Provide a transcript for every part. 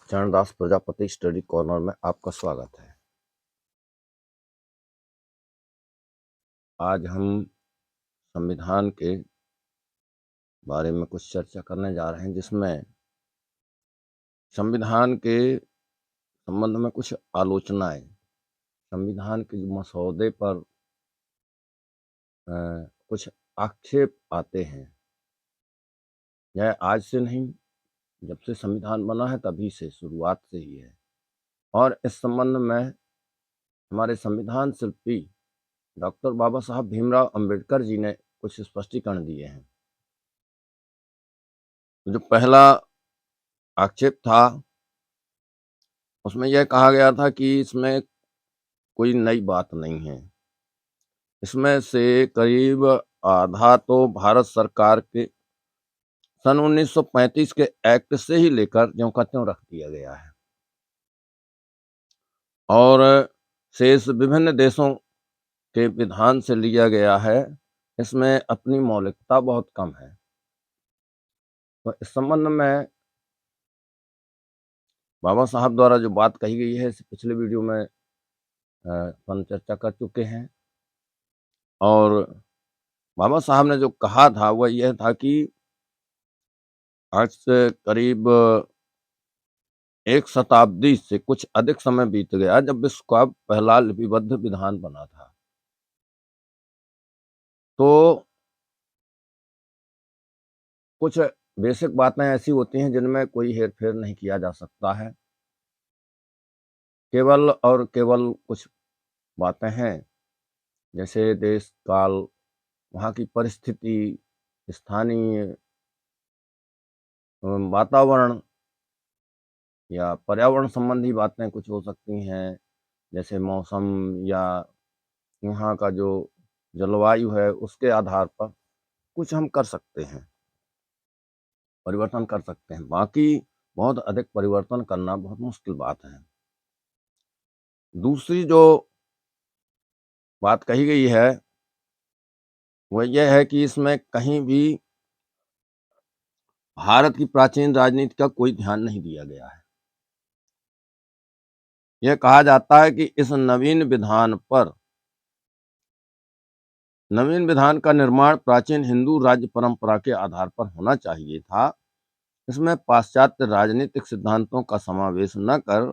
Charandas Prajapati study corner में आपका स्वागत है। आज हम संविधान के बारे में कुछ चर्चा करने जा रहे हैं, जिसमें संविधान के संबंध में कुछ आलोचनाएं, संविधान के जो मसौदे पर कुछ आक्षेप आते हैं। यह आज से नहीं, जब से संविधान बना है तभी से, शुरुआत से ही है। और इस संबंध में हमारे संविधान शिल्पी डॉक्टर बाबा साहब भीमराव अंबेडकर जी ने कुछ स्पष्टीकरण दिए हैं। जो पहला आक्षेप था, उसमें यह कहा गया था कि इसमें कोई नई बात नहीं है। इसमें से करीब आधा तो भारत सरकार के सन 1935 के एक्ट से ही लेकर ज्यों का त्यों रख दिया गया है, और शेष विभिन्न देशों के विधान से लिया गया है। इसमें अपनी मौलिकता बहुत कम है। तो इस संबंध में बाबा साहब द्वारा जो बात कही गई है, इसे पिछले वीडियो में अपन चर्चा कर चुके हैं। और बाबा साहब ने जो कहा था वह यह था कि आज से करीब एक शताब्दी से कुछ अधिक समय बीत गया जब विश्व का पहला लिपिबद्ध विधान बना था। तो कुछ बेसिक बातें ऐसी होती हैं जिनमें कोई हेरफेर नहीं किया जा सकता है। केवल और केवल कुछ बातें हैं, जैसे देश काल, वहाँ की परिस्थिति, स्थानीय वातावरण या पर्यावरण संबंधी बातें कुछ हो सकती हैं, जैसे मौसम या यहाँ का जो जलवायु है, उसके आधार पर कुछ हम कर सकते हैं, परिवर्तन कर सकते हैं। बाकी बहुत अधिक परिवर्तन करना बहुत मुश्किल बात है। दूसरी जो बात कही गई है वह यह है कि इसमें कहीं भी भारत की प्राचीन राजनीति का कोई ध्यान नहीं दिया गया है। यह कहा जाता है कि इस नवीन विधान का निर्माण प्राचीन हिंदू राज्य परंपरा के आधार पर होना चाहिए था। इसमें पाश्चात्य राजनीतिक सिद्धांतों का समावेश न कर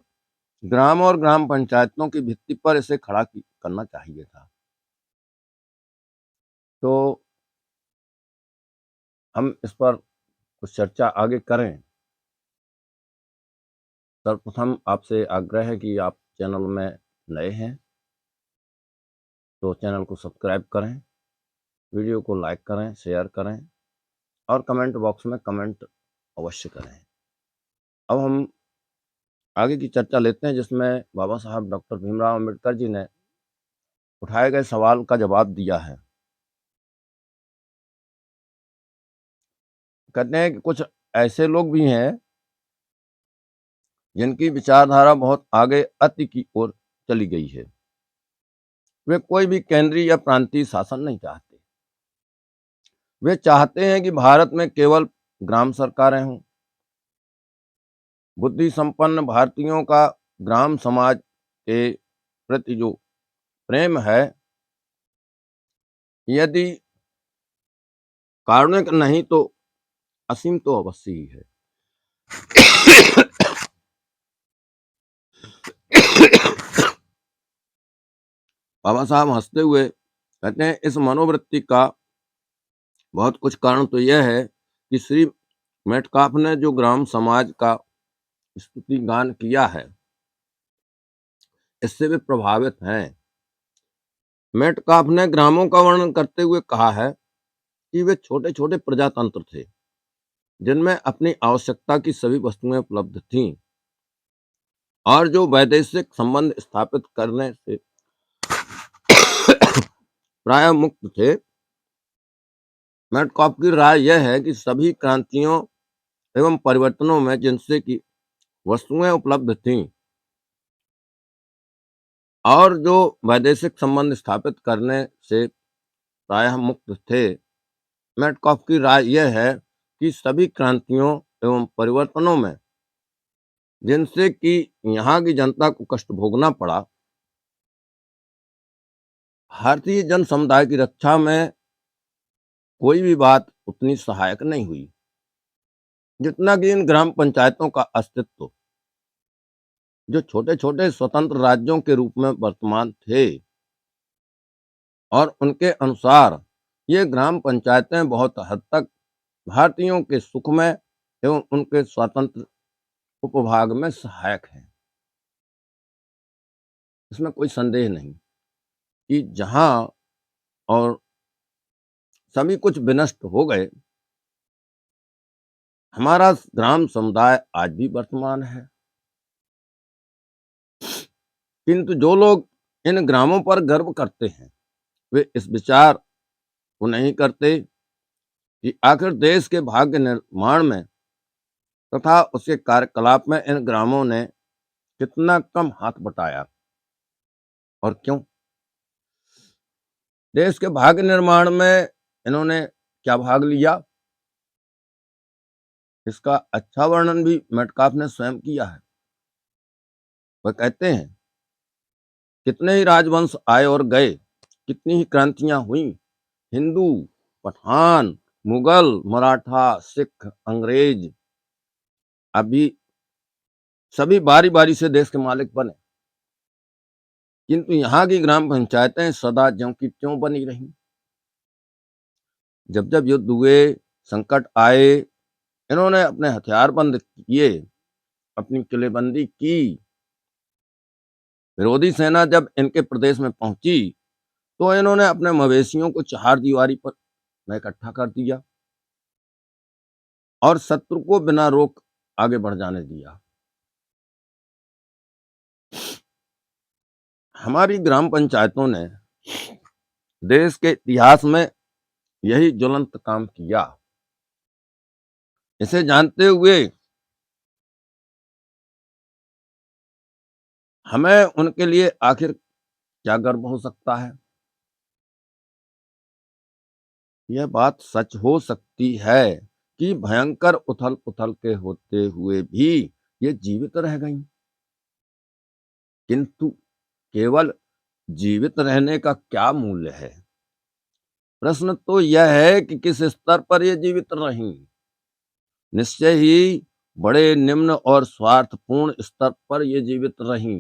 ग्राम और ग्राम पंचायतों की भित्ति पर इसे करना चाहिए था। तो हम इस पर कुछ चर्चा आगे करें। सर्वप्रथम आपसे आग्रह है कि आप चैनल में नए हैं तो चैनल को सब्सक्राइब करें, वीडियो को लाइक करें, शेयर करें और कमेंट बॉक्स में कमेंट अवश्य करें। अब हम आगे की चर्चा लेते हैं, जिसमें बाबा साहब डॉक्टर भीमराव अंबेडकर जी ने उठाए गए सवाल का जवाब दिया है। कहते हैं कि कुछ ऐसे लोग भी हैं जिनकी विचारधारा बहुत आगे अति की ओर चली गई है। वे कोई भी केंद्रीय या प्रांतीय शासन नहीं चाहते। वे चाहते हैं कि भारत में केवल ग्राम सरकारें हों। बुद्धि संपन्न भारतीयों का ग्राम समाज के प्रति जो प्रेम है, यदि कारुणिक नहीं तो असीम तो अवश्य ही है। बाबा साहब हंसते हुए कहते हैं, इस मनोवृत्ति का बहुत कुछ कारण तो यह है कि श्री मेटकाफ ने जो ग्राम समाज का स्तुति गान किया है, इससे वे प्रभावित हैं। मेटकाफ ने ग्रामों का वर्णन करते हुए कहा है कि वे छोटे छोटे प्रजातंत्र थे जिनमें अपनी आवश्यकता की सभी वस्तुएं उपलब्ध थीं और जो वैदेशिक संबंध स्थापित करने से प्राय मुक्त थे। मेटकाफ की राय यह है कि सभी क्रांतियों एवं परिवर्तनों में जिनसे की वस्तुएं उपलब्ध थीं और जो वैदेशिक संबंध स्थापित करने से प्रायः मुक्त थे, मेटकाफ की राय यह है कि सभी क्रांतियों एवं परिवर्तनों में जिनसे कि यहाँ की जनता को कष्ट भोगना पड़ा। भारतीय जन समुदाय की रक्षा में कोई भी बात उतनी सहायक नहीं हुई जितना कि इन ग्राम पंचायतों का अस्तित्व, जो छोटे छोटे स्वतंत्र राज्यों के रूप में वर्तमान थे, और उनके अनुसार ये ग्राम पंचायतें बहुत हद तक भारतीयों के सुख में एवं उनके स्वतंत्र उपभाग में सहायक हैं। इसमें कोई संदेह नहीं कि जहां और सभी कुछ विनष्ट हो गए, हमारा ग्राम समुदाय आज भी वर्तमान है। किंतु जो लोग इन ग्रामों पर गर्व करते हैं, वे इस विचार को नहीं करते कि आखिर देश के भाग्य निर्माण में तथा उसके कार्यकलाप में इन ग्रामों ने कितना कम हाथ बटाया और क्यों। देश के भाग्य निर्माण में इन्होंने क्या भाग लिया, इसका अच्छा वर्णन भी मेटकाफ ने स्वयं किया है। वह कहते हैं, कितने ही राजवंश आए और गए, कितनी ही क्रांतियां हुई, हिंदू, पठान, मुगल, मराठा, सिख, अंग्रेज, अभी सभी बारी बारी से देश के मालिक बने, किंतु यहाँ की ग्राम पंचायतें सदा ज्यों की त्यों बनी रहीं। जब जब युद्ध हुए, संकट आए, इन्होंने अपने हथियार बंद किए, अपनी किलेबंदी की। विरोधी सेना जब इनके प्रदेश में पहुंची तो इन्होंने अपने मवेशियों को चार दीवारी पर में इकट्ठा कर दिया और शत्रु को बिना रोक आगे बढ़ जाने दिया। हमारी ग्राम पंचायतों ने देश के इतिहास में यही ज्वलंत काम किया। इसे जानते हुए हमें उनके लिए आखिर क्या गर्व हो सकता है। यह बात सच हो सकती है कि भयंकर उथल पुथल के होते हुए भी ये जीवित रह गईं, किंतु केवल जीवित रहने का क्या मूल्य है। प्रश्न तो यह है कि किस स्तर पर ये जीवित रहीं। निश्चय ही बड़े निम्न और स्वार्थपूर्ण स्तर पर ये जीवित रहीं।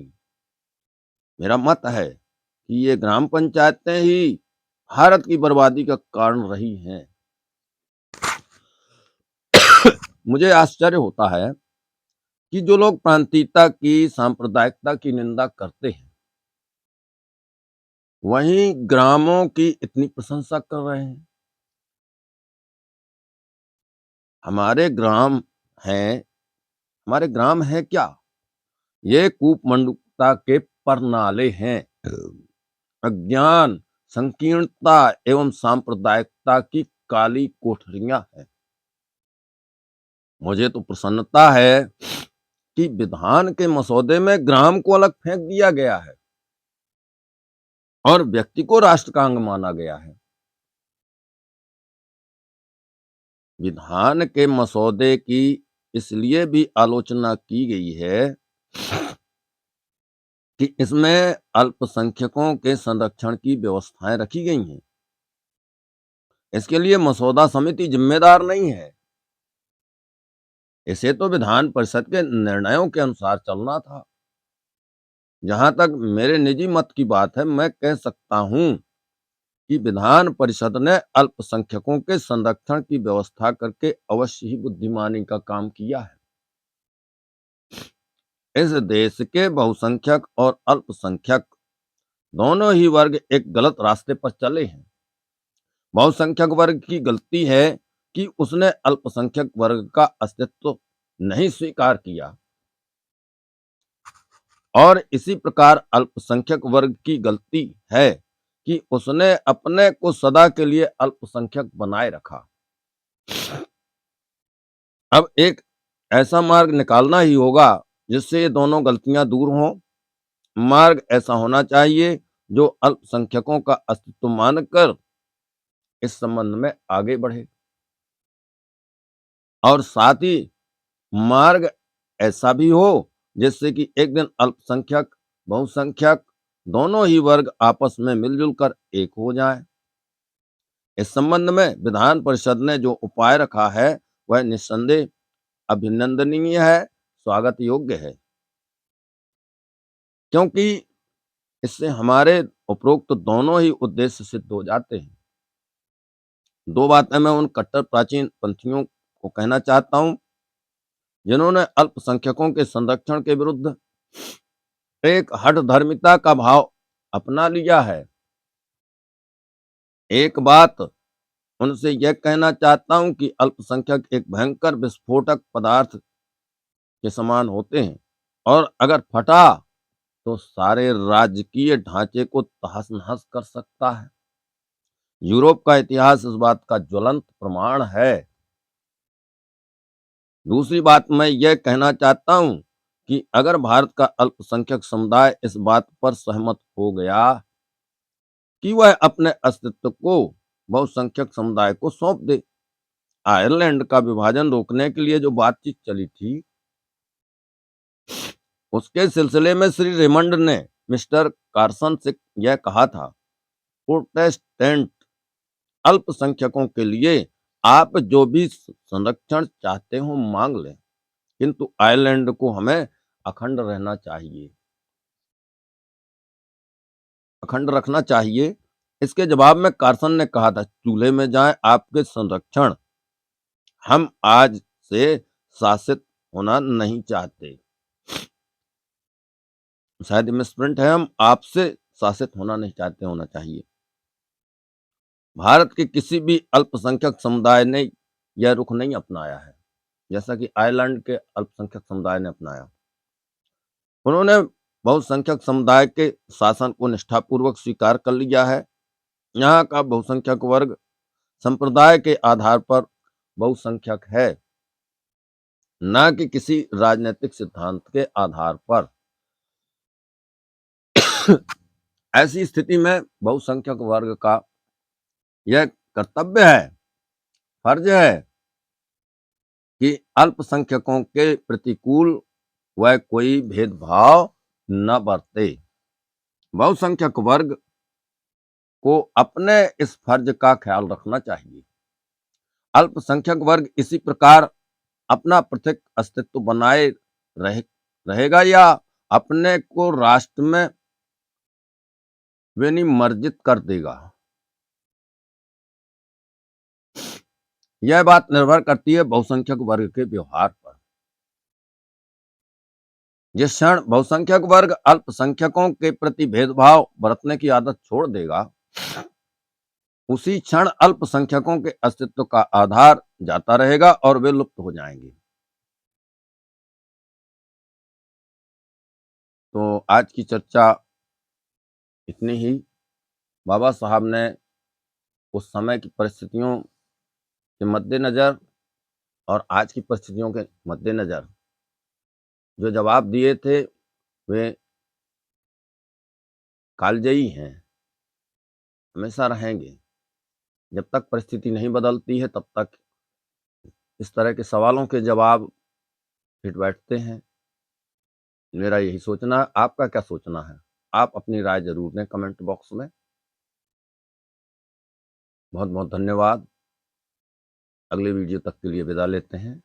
मेरा मत है कि ये ग्राम पंचायतें ही भारत की बर्बादी का कारण रही हैं। मुझे आश्चर्य होता है कि जो लोग प्रांतीयता की, सांप्रदायिकता की निंदा करते हैं, वहीं ग्रामों की इतनी प्रशंसा कर रहे हैं। हमारे ग्राम हैं, हमारे ग्राम है क्या? ये कूपमंडूकता के परनाले हैं। अज्ञान, संकीर्णता एवं सांप्रदायिकता की काली कोठरियां हैं। मुझे तो प्रसन्नता है कि विधान के मसौदे में ग्राम को अलग फेंक दिया गया है और व्यक्ति को राष्ट्र का अंग माना गया है। विधान के मसौदे की इसलिए भी आलोचना की गई है कि इसमें अल्पसंख्यकों के संरक्षण की व्यवस्थाएं रखी गई हैं। इसके लिए मसौदा समिति जिम्मेदार नहीं है। इसे तो विधान परिषद के निर्णयों के अनुसार चलना था। जहां तक मेरे निजी मत की बात है, मैं कह सकता हूं कि विधान परिषद ने अल्पसंख्यकों के संरक्षण की व्यवस्था करके अवश्य ही बुद्धिमानी का काम किया है। इस देश के बहुसंख्यक और अल्पसंख्यक दोनों ही वर्ग एक गलत रास्ते पर चले हैं। बहुसंख्यक वर्ग की गलती है कि उसने अल्पसंख्यक वर्ग का अस्तित्व नहीं स्वीकार किया, और इसी प्रकार अल्पसंख्यक वर्ग की गलती है कि उसने अपने को सदा के लिए अल्पसंख्यक बनाए रखा। अब एक ऐसा मार्ग निकालना ही होगा जिससे ये दोनों गलतियां दूर हों। मार्ग ऐसा होना चाहिए जो अल्पसंख्यकों का अस्तित्व मानकर इस संबंध में आगे बढ़े, और साथ ही मार्ग ऐसा भी हो जिससे कि एक दिन अल्पसंख्यक बहुसंख्यक दोनों ही वर्ग आपस में मिलजुल कर एक हो जाएं। इस संबंध में विधान परिषद ने जो उपाय रखा है वह निस्संदेह अभिनंदनीय है, स्वागत योग्य है, क्योंकि इससे हमारे उपरोक्त दोनों ही उद्देश्य सिद्ध हो जाते हैं। दो बातें मैं उन कट्टर प्राचीन पंथियों को कहना चाहता हूं जिन्होंने अल्पसंख्यकों के संरक्षण के विरुद्ध एक हठधर्मिता का भाव अपना लिया है। एक बात उनसे यह कहना चाहता हूं कि अल्पसंख्यक एक भयंकर विस्फोटक पदार्थ के समान होते हैं और अगर फटा तो सारे राजकीय ढांचे को तहस नहस कर सकता है। यूरोप का इतिहास इस बात का ज्वलंत प्रमाण है। दूसरी बात मैं यह कहना चाहता हूं कि अगर भारत का अल्पसंख्यक समुदाय इस बात पर सहमत हो गया कि वह अपने अस्तित्व को बहुसंख्यक समुदाय को सौंप दे, आयरलैंड का विभाजन रोकने के लिए जो बातचीत चली थी उसके सिलसिले में श्री रेमंड ने मिस्टर कार्सन से यह कहा था, प्रोटेस्टेंट अल्पसंख्यकों के लिए आप जो भी संरक्षण चाहते हो मांग लें, किंतु आयरलैंड को हमें अखंड रहना चाहिए, अखंड रखना चाहिए। इसके जवाब में कार्सन ने कहा था, चूल्हे में जाएं आपके संरक्षण, हम आज से शासित होना नहीं चाहते। शायद मिसप्रिंट है, हम आपसे शासित होना नहीं चाहते होना चाहिए। भारत के किसी भी अल्पसंख्यक समुदाय ने यह रुख नहीं अपनाया है जैसा कि आयरलैंड के अल्पसंख्यक समुदाय ने अपनाया। उन्होंने बहुसंख्यक समुदाय के शासन को निष्ठापूर्वक स्वीकार कर लिया है। यहाँ का बहुसंख्यक वर्ग संप्रदाय के आधार पर बहुसंख्यक है, न कि किसी राजनीतिक सिद्धांत के आधार पर। ऐसी स्थिति में बहुसंख्यक वर्ग का यह कर्तव्य है, फर्ज है कि अल्पसंख्यकों के प्रतिकूल वह कोई भेदभाव न बरते। बहुसंख्यक वर्ग को अपने इस फर्ज का ख्याल रखना चाहिए। अल्पसंख्यक वर्ग इसी प्रकार अपना पृथक अस्तित्व बनाए रहेगा या अपने को राष्ट्र में विनिमर्जित कर देगा, यह बात निर्भर करती है बहुसंख्यक वर्ग के व्यवहार पर। जिस क्षण बहुसंख्यक वर्ग अल्पसंख्यकों के प्रति भेदभाव बरतने की आदत छोड़ देगा, उसी क्षण अल्पसंख्यकों के अस्तित्व का आधार जाता रहेगा और वे लुप्त हो जाएंगे। तो आज की चर्चा इतनी ही। बाबा साहब ने उस समय की परिस्थितियों के मद्देनजर और आज की परिस्थितियों के मद्देनजर जो जवाब दिए थे वे कालजयी हैं, हमेशा रहेंगे। जब तक परिस्थिति नहीं बदलती है तब तक इस तरह के सवालों के जवाब फिट बैठते हैं। मेरा यही सोचना है। आपका क्या सोचना है? आप अपनी राय जरूर दें कमेंट बॉक्स में। बहुत बहुत धन्यवाद। अगले वीडियो तक के लिए विदा लेते हैं।